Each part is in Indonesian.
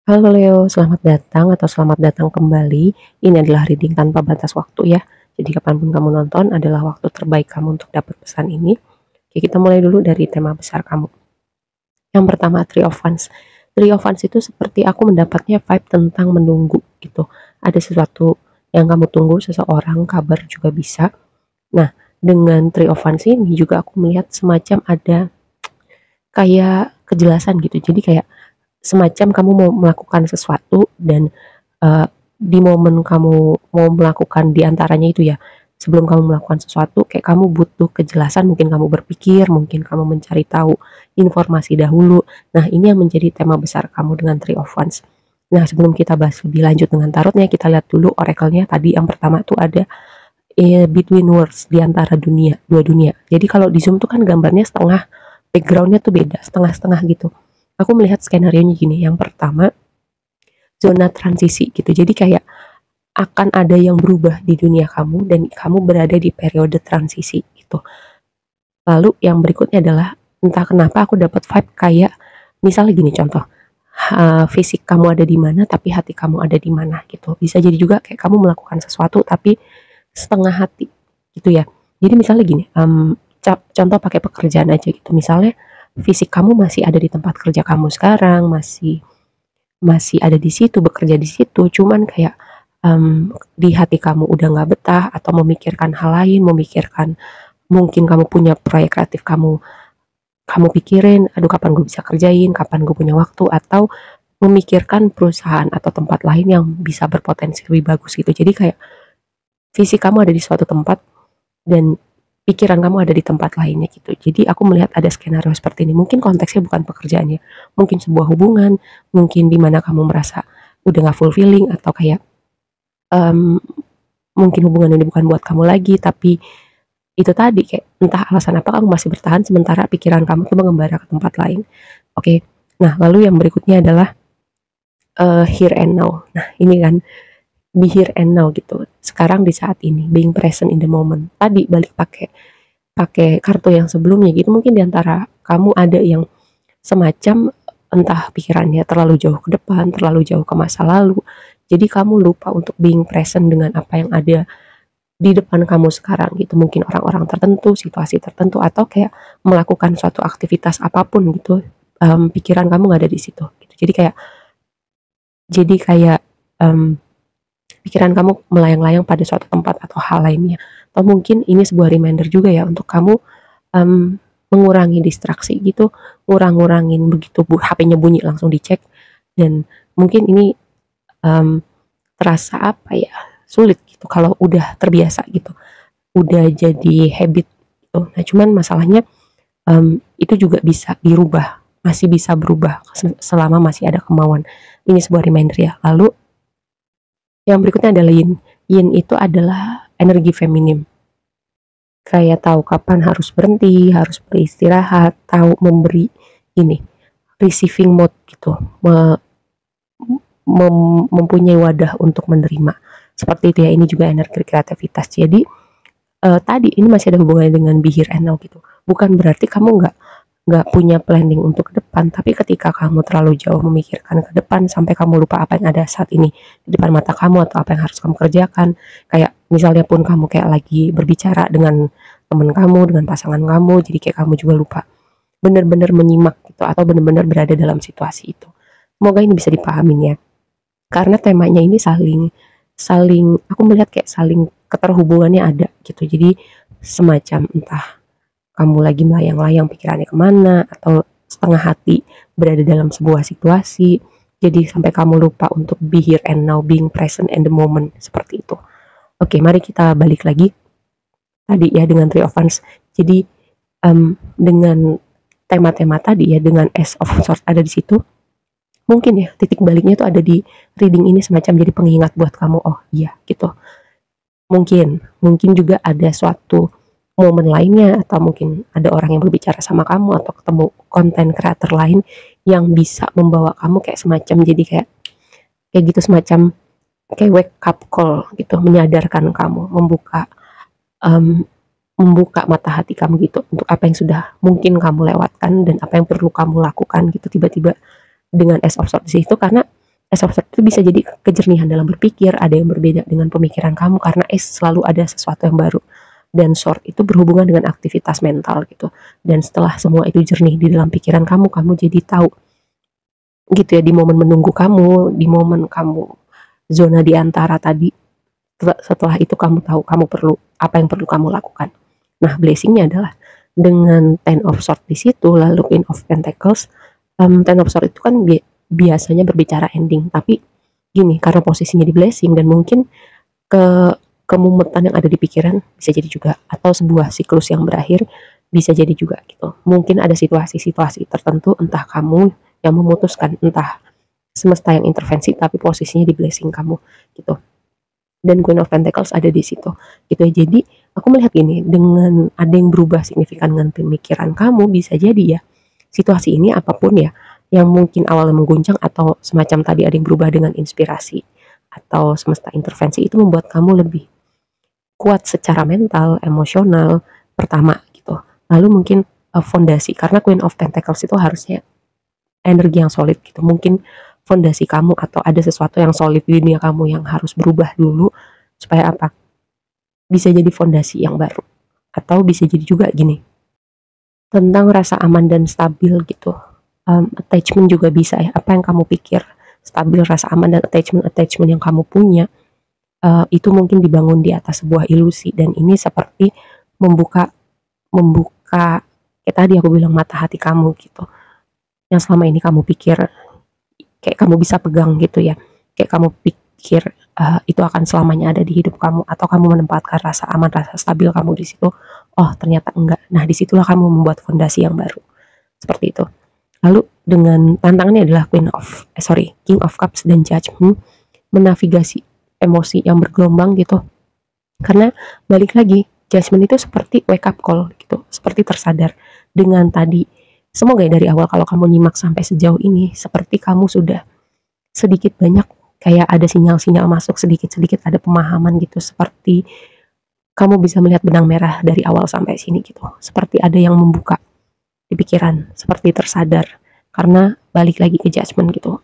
Halo Leo, selamat datang atau selamat datang kembali. Ini adalah reading tanpa batas waktu ya. Jadi kapanpun kamu nonton adalah waktu terbaik kamu untuk dapat pesan ini. Oke, kita mulai dulu dari tema besar kamu. Yang pertama, Three of Wands. Three of Wands itu seperti aku mendapatnya vibe tentang menunggu gitu. Ada sesuatu yang kamu tunggu, seseorang, kabar juga bisa. Nah, dengan Three of Wands ini juga aku melihat semacam ada kayak kejelasan gitu. Jadi kayak semacam kamu mau melakukan sesuatu dan di momen kamu mau melakukan di antaranya itu ya, sebelum kamu melakukan sesuatu kayak kamu butuh kejelasan, mungkin kamu berpikir, mungkin kamu mencari tahu informasi dahulu. Nah, ini yang menjadi tema besar kamu dengan Three of Wands. Nah, sebelum kita bahas lebih lanjut dengan tarotnya, kita lihat dulu oracle-nya. Tadi yang pertama tuh ada between worlds, di antara dunia, dua dunia. Jadi kalau di Zoom tuh kan gambarnya setengah, backgroundnya tuh beda, setengah-setengah gitu. Aku melihat skenario-nya gini, yang pertama zona transisi gitu. Jadi kayak akan ada yang berubah di dunia kamu dan kamu berada di periode transisi gitu. Lalu yang berikutnya adalah entah kenapa aku dapat vibe kayak misalnya gini contoh, fisik kamu ada di mana tapi hati kamu ada di mana gitu. Bisa jadi juga kayak kamu melakukan sesuatu tapi setengah hati gitu ya. Jadi misalnya gini, contoh pakai pekerjaan aja gitu. Misalnya fisik kamu masih ada di tempat kerja kamu sekarang, masih masih ada di situ, bekerja di situ, cuman kayak di hati kamu udah nggak betah atau memikirkan hal lain, memikirkan mungkin kamu punya proyek kreatif kamu kamu pikirin, aduh kapan gue bisa kerjain, kapan gue punya waktu, atau memikirkan perusahaan atau tempat lain yang bisa berpotensi lebih bagus gitu. Jadi kayak visi kamu ada di suatu tempat dan pikiran kamu ada di tempat lainnya gitu. Jadi aku melihat ada skenario seperti ini. Mungkin konteksnya bukan pekerjaannya, mungkin sebuah hubungan, mungkin di mana kamu merasa udah gak fulfilling atau kayak um, mungkin hubungan ini bukan buat kamu lagi, tapi itu tadi kayak entah alasan apa kamu masih bertahan sementara pikiran kamu tuh mengembara ke tempat lain. Oke, nah lalu yang berikutnya adalah here and now. Nah ini kan be here and now gitu. Sekarang di saat ini, being present in the moment. Tadi balik pakai pakai kartu yang sebelumnya gitu, mungkin diantara kamu ada yang semacam entah pikirannya terlalu jauh ke depan, terlalu jauh ke masa lalu. Jadi kamu lupa untuk being present dengan apa yang ada di depan kamu sekarang gitu. Mungkin orang-orang tertentu, situasi tertentu, atau kayak melakukan suatu aktivitas apapun gitu. Pikiran kamu nggak ada di situ. Gitu. Jadi kayak um, pikiran kamu melayang-layang pada suatu tempat atau hal lainnya. Atau mungkin ini sebuah reminder juga ya untuk kamu mengurangi distraksi gitu, ngurangin begitu HP-nya bunyi langsung dicek, dan mungkin ini um, terasa apa ya, sulit gitu kalau udah terbiasa gitu, udah jadi habit gitu. Nah cuman masalahnya itu juga bisa dirubah, masih bisa berubah selama masih ada kemauan. Ini sebuah reminder ya. Lalu yang berikutnya adalah yin. Yin itu adalah energi feminim. Kayak tahu kapan harus berhenti, harus beristirahat, tahu memberi ini, receiving mode gitu, mempunyai wadah untuk menerima. Seperti itu ya, ini juga energi kreativitas. Jadi tadi ini masih ada hubungannya dengan be here and now gitu. Bukan berarti kamu nggak punya planning untuk ke depan, tapi ketika kamu terlalu jauh memikirkan ke depan sampai kamu lupa apa yang ada saat ini di depan mata kamu atau apa yang harus kamu kerjakan. Kayak misalnya pun kamu kayak lagi berbicara dengan teman kamu, dengan pasangan kamu, jadi kayak kamu juga lupa benar-benar menyimak gitu atau benar-benar berada dalam situasi itu. Semoga ini bisa dipahamin ya. Karena temanya ini saling saling aku melihat kayak saling keterhubungannya ada gitu. Jadi semacam entah kamu lagi melayang-layang pikirannya kemana, atau setengah hati berada dalam sebuah situasi, jadi sampai kamu lupa untuk be here and now, being present in the moment, seperti itu. Oke, mari kita balik lagi tadi ya dengan Three of Wands. Jadi dengan tema-tema tadi ya, dengan Ace of Swords ada di situ, mungkin ya titik baliknya tuh ada di reading ini semacam jadi pengingat buat kamu, oh iya gitu. Mungkin juga ada suatu momen lainnya, atau mungkin ada orang yang berbicara sama kamu atau ketemu konten kreator lain yang bisa membawa kamu kayak semacam jadi kayak kayak gitu, semacam kayak wake up call gitu, menyadarkan kamu, um, membuka mata hati kamu gitu untuk apa yang sudah mungkin kamu lewatkan dan apa yang perlu kamu lakukan gitu. Tiba-tiba dengan Ace of Swords di situ, karena Ace of Swords itu bisa jadi kejernihan dalam berpikir, ada yang berbeda dengan pemikiran kamu karena Ace selalu ada sesuatu yang baru. Dan Sword itu berhubungan dengan aktivitas mental gitu. Dan setelah semua itu jernih di dalam pikiran kamu, kamu jadi tahu gitu ya, di momen menunggu kamu, di momen kamu zona di antara tadi, setelah itu kamu tahu kamu perlu apa yang perlu kamu lakukan. Nah, blessingnya adalah dengan Ten of Swords di situ, lalu Queen of Pentacles. Ten of Swords itu kan biasanya berbicara ending, tapi gini, karena posisinya di blessing dan mungkin ke kemumutan yang ada di pikiran bisa jadi juga, atau sebuah siklus yang berakhir bisa jadi juga gitu. Mungkin ada situasi-situasi tertentu, entah kamu yang memutuskan, entah semesta yang intervensi, tapi posisinya di blessing kamu gitu. Dan Queen of Pentacles ada di situ gitu ya. Jadi aku melihat gini, dengan ada yang berubah signifikan dengan pemikiran kamu, bisa jadi ya situasi ini apapun ya, yang mungkin awalnya mengguncang atau semacam tadi ada yang berubah dengan inspirasi atau semesta intervensi, itu membuat kamu lebih kuat secara mental, emosional pertama gitu. Lalu mungkin fondasi, karena Queen of Pentacles itu harusnya energi yang solid gitu. Mungkin fondasi kamu atau ada sesuatu yang solid di dunia kamu yang harus berubah dulu supaya apa? Bisa jadi fondasi yang baru. Atau bisa jadi juga gini, tentang rasa aman dan stabil gitu. Attachment juga bisa ya, apa yang kamu pikir stabil, rasa aman dan attachment yang kamu punya, itu mungkin dibangun di atas sebuah ilusi, dan ini seperti membuka membuka kayak tadi aku bilang, mata hati kamu gitu, yang selama ini kamu pikir kayak kamu bisa pegang gitu ya, kayak kamu pikir itu akan selamanya ada di hidup kamu, atau kamu menempatkan rasa aman, rasa stabil kamu di situ, oh ternyata enggak. Nah, disitulah kamu membuat fondasi yang baru seperti itu. Lalu dengan tantangannya adalah King of Cups dan Judgment, menavigasi emosi yang bergelombang gitu. Karena balik lagi, Judgment itu seperti wake up call gitu, seperti tersadar dengan tadi. Semoga ya dari awal kalau kamu nyimak sampai sejauh ini, seperti kamu sudah sedikit banyak kayak ada sinyal-sinyal masuk, sedikit-sedikit ada pemahaman gitu, seperti kamu bisa melihat benang merah dari awal sampai sini gitu, seperti ada yang membuka di pikiran, seperti tersadar. Karena balik lagi ke Judgment gitu,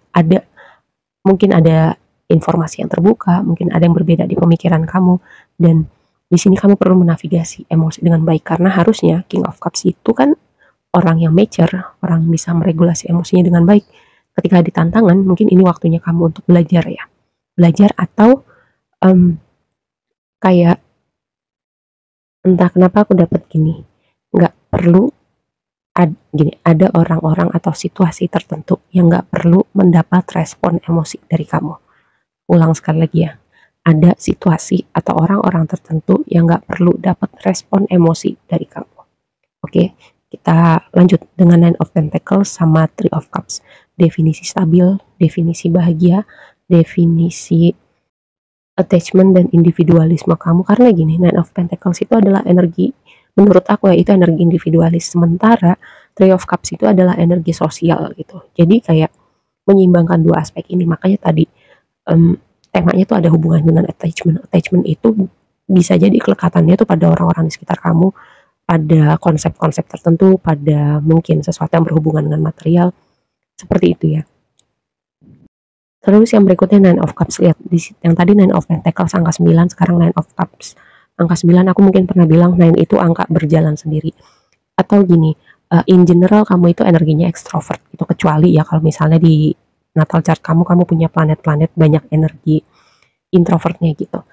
mungkin ada informasi yang terbuka, mungkin ada yang berbeda di pemikiran kamu, dan di sini kamu perlu menavigasi emosi dengan baik, karena harusnya King of Cups itu kan orang yang mature, orang yang bisa meregulasi emosinya dengan baik. Ketika di tantangan, mungkin ini waktunya kamu untuk belajar ya, belajar atau kayak entah kenapa aku dapat gini, nggak perlu ada orang-orang atau situasi tertentu yang nggak perlu mendapat respon emosi dari kamu. Ulang sekali lagi ya, ada situasi atau orang-orang tertentu yang nggak perlu dapat respon emosi dari kamu. Oke, kita lanjut dengan Nine of Pentacles sama Three of Cups. Definisi stabil, definisi bahagia, definisi attachment dan individualisme kamu. Karena gini, Nine of Pentacles itu adalah energi, menurut aku ya, itu energi individualis, sementara Three of Cups itu adalah energi sosial gitu. Jadi kayak menyeimbangkan dua aspek ini. Makanya tadi temanya tuh ada hubungan dengan attachment. Attachment itu bisa jadi kelekatannya tuh pada orang-orang di sekitar kamu, pada konsep-konsep tertentu, pada mungkin sesuatu yang berhubungan dengan material, seperti itu ya. Terus yang berikutnya Nine of Cups, lihat yang tadi Nine of Pentacles angka 9, sekarang Nine of Cups angka 9. Aku mungkin pernah bilang Nine itu angka berjalan sendiri, atau gini, in general kamu itu energinya ekstrovert itu, kecuali ya kalau misalnya di natal chart kamu punya planet-planet banyak energi introvertnya gitu.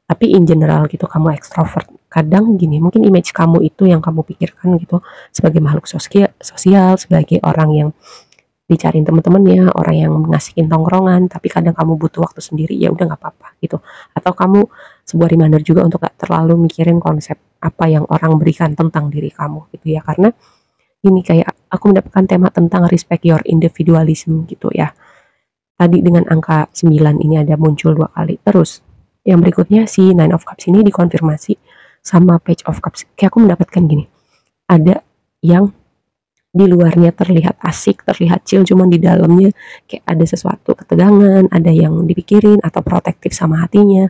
Tapi in general gitu kamu ekstrovert. Kadang gini, mungkin image kamu itu yang kamu pikirkan gitu sebagai makhluk sosial, sebagai orang yang dicariin teman-temannya, orang yang ngasihin tongkrongan, tapi kadang kamu butuh waktu sendiri, ya udah nggak apa-apa gitu. Atau kamu sebuah reminder juga untuk gak terlalu mikirin konsep apa yang orang berikan tentang diri kamu gitu ya. Karena ini kayak aku mendapatkan tema tentang respect your individualism gitu ya. Tadi dengan angka 9 ini ada muncul 2 kali. Terus yang berikutnya si Nine of Cups ini dikonfirmasi sama Page of Cups. Kayak aku mendapatkan gini, ada yang di luarnya terlihat asik, terlihat chill, cuman di dalamnya kayak ada sesuatu ketegangan, ada yang dipikirin atau protektif sama hatinya.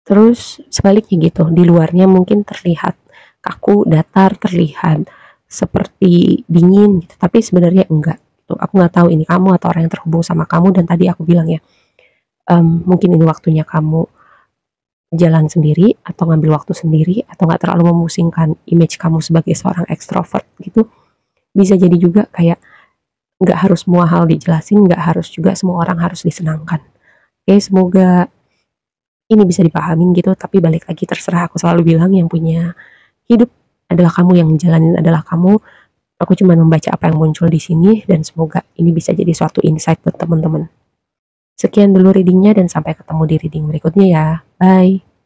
Terus sebaliknya gitu, di luarnya mungkin terlihat kaku, datar, terlihat seperti dingin gitu, tapi sebenarnya enggak. waktu. Aku nggak tahu ini kamu atau orang yang terhubung sama kamu, dan tadi aku bilang ya, mungkin ini waktunya kamu jalan sendiri atau ngambil waktu sendiri atau nggak terlalu memusingkan image kamu sebagai seorang ekstrovert gitu. Bisa jadi juga kayak nggak harus semua hal dijelasin, nggak harus juga semua orang harus disenangkan. Oke, semoga ini bisa dipahamin gitu, tapi balik lagi terserah, aku selalu bilang yang punya hidup adalah kamu, yang jalanin adalah kamu. Aku cuma membaca apa yang muncul di sini dan semoga ini bisa jadi suatu insight buat teman-teman. Sekian dulu readingnya dan sampai ketemu di reading berikutnya ya. Bye.